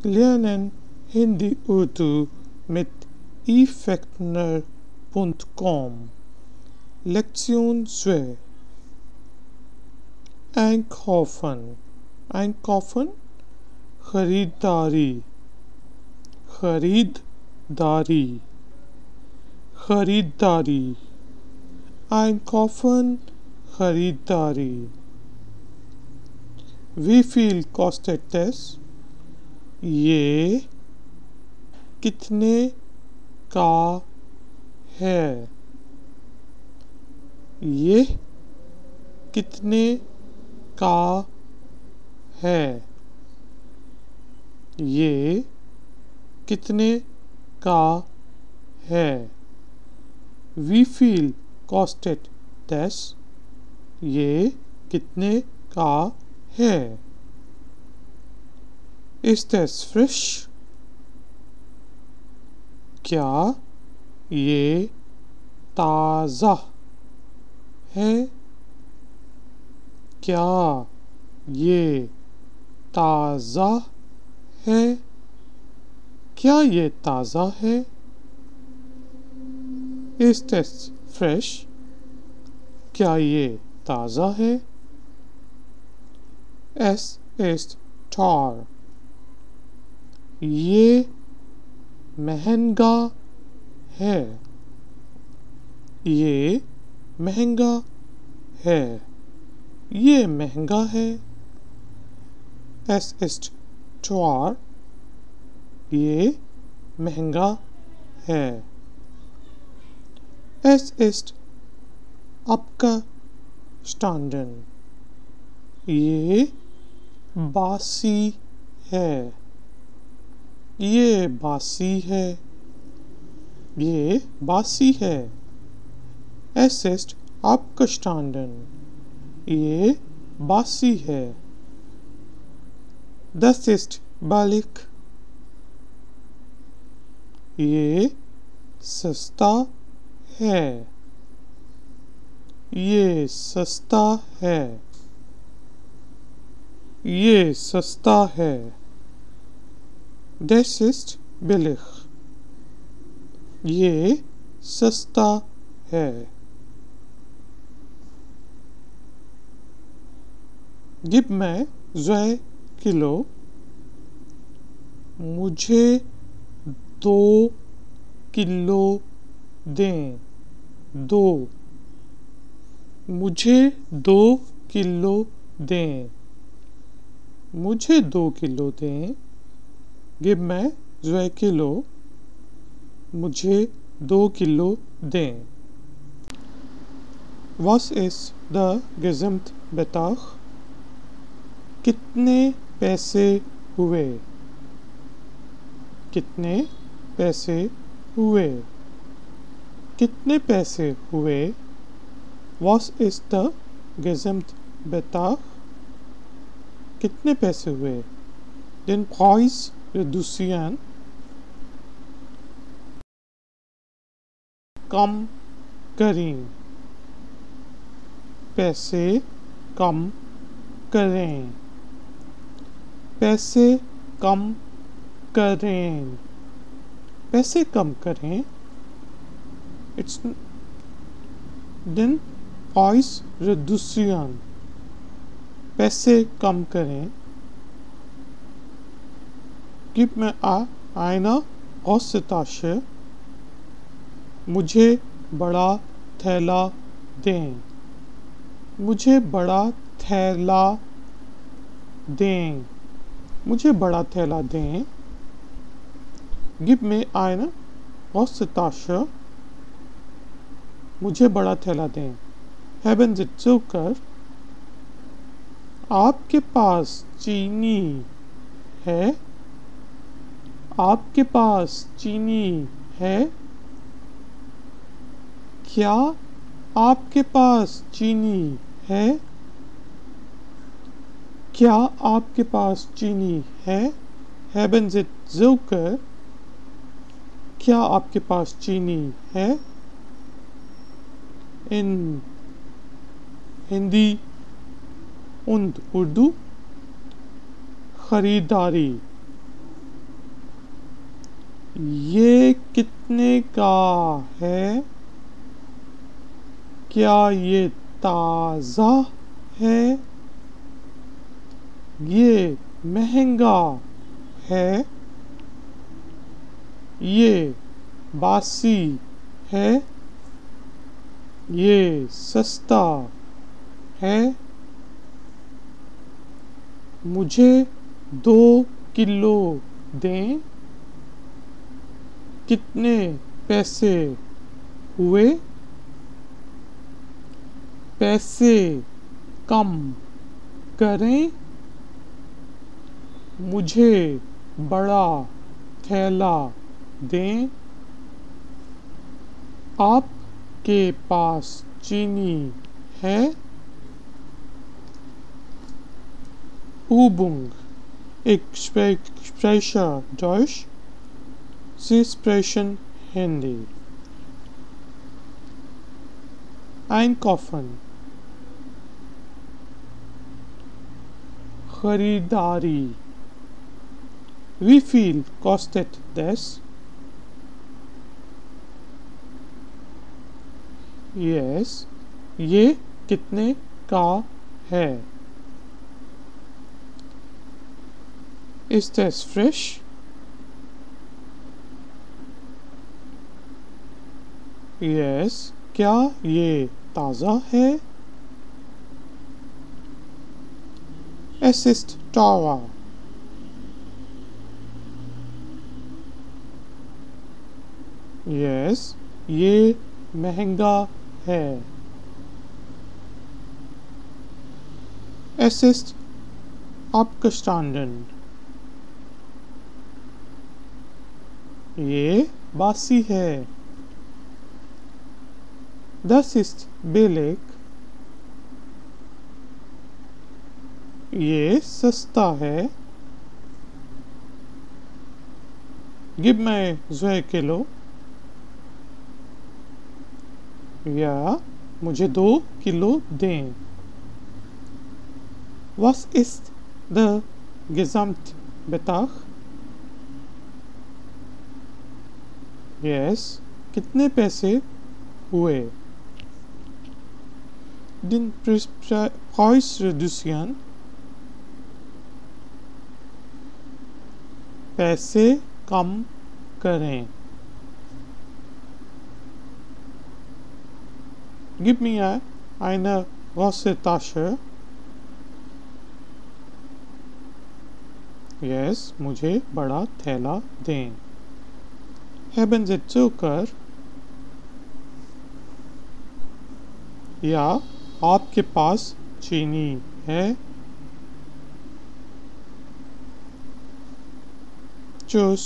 Lernen Hindi Urdu mit ifechtner.com. Lektion 2. Einkaufen. Einkaufen खरीदारी खरीदारी खरीदारी Einkaufen खरीदारी Wie viel kostet es? ये कितने का है? ये कितने का है? ये कितने का है? Wie viel kostet das? ये कितने का है? Ist es frisch? क्या ये ताज़ा है? क्या ये ताज़ा है? क्या ये ताज़ा है? Ist es frisch? क्या ये ताज़ा है? Es ist teuer. ये महंगा है. ये महंगा है. ये महंगा है. Es ist teuer. ये महंगा है. Es ist abgestanden. ये बासी है. ये बासी है. ये बासी है. Es ist abgestanden. ये बासी है. Das ist billig. ये सस्ता है. ये सस्ता है. ये सस्ता है. Das ist billig. ये सस्ता है. Gib mir 2 Kilo. मुझे 2 किलो दें. 2. मुझे 2 किलो दें. मुझे 2 किलो दें. Gib mir 2 Kilo. मुझे 2 किलो दें. Was ist der Gesamtbetrag? कितने पैसे हुए? कितने पैसे हुए? कितने पैसे हुए? Was ist der Gesamtbetrag? कितने पैसे हुए? Den Preis reduzieren. कम करें. पैसे कम करें. पैसे कम करें. पैसे कम करें. It's den Preis reduzieren. पैसे कम करें. Gib mir eine große Tasche. मुझे बड़ा थैला दें. मुझे बड़ा थैला दें. मुझे बड़ा थैला दें. Gib mir eine große Tasche. मुझे बड़ा थैला दें. Haben Sie Zucker? आपके पास चीनी है? आपके पास चीनी है? क्या आपके पास चीनी है? क्या आपके पास चीनी है? Haben Sie Zucker? क्या आपके पास चीनी है? In Hindi und Urdu खरीदारी ये कितने का है? क्या ये ताज़ा है? ये महंगा है? ये बासी है? ये सस्ता है? मुझे 2 किलो दें। कितने पैसे हुए? पैसे कम करें। मुझे बड़ा थैला दें। आपके पास चीनी है? Übung. Ich spreche Deutsch. Sie sprechen Hindi. Einkaufen. खरीदारी. Wie viel kostet das? Yes. ये कितने का है? Ist das frisch? Yes. क्या ये ताज़ा है? Es ist teuer. Yes. ये महंगा है. Es ist abgestanden. ये बासी है. Das ist billig. ये सस्ता है. Gib mir 2 Kilo. या मुझे 2 किलो दें. Was ist der Gesamtbetrag? Yes. कितने पैसे हुए? Den Preis reduzieren. पैसे कम करें. Gib mir eine große Tasche. Yes. मुझे बड़ा थैला दें. Haben Sie Zucker? या आपके पास चीनी है? Tschüss.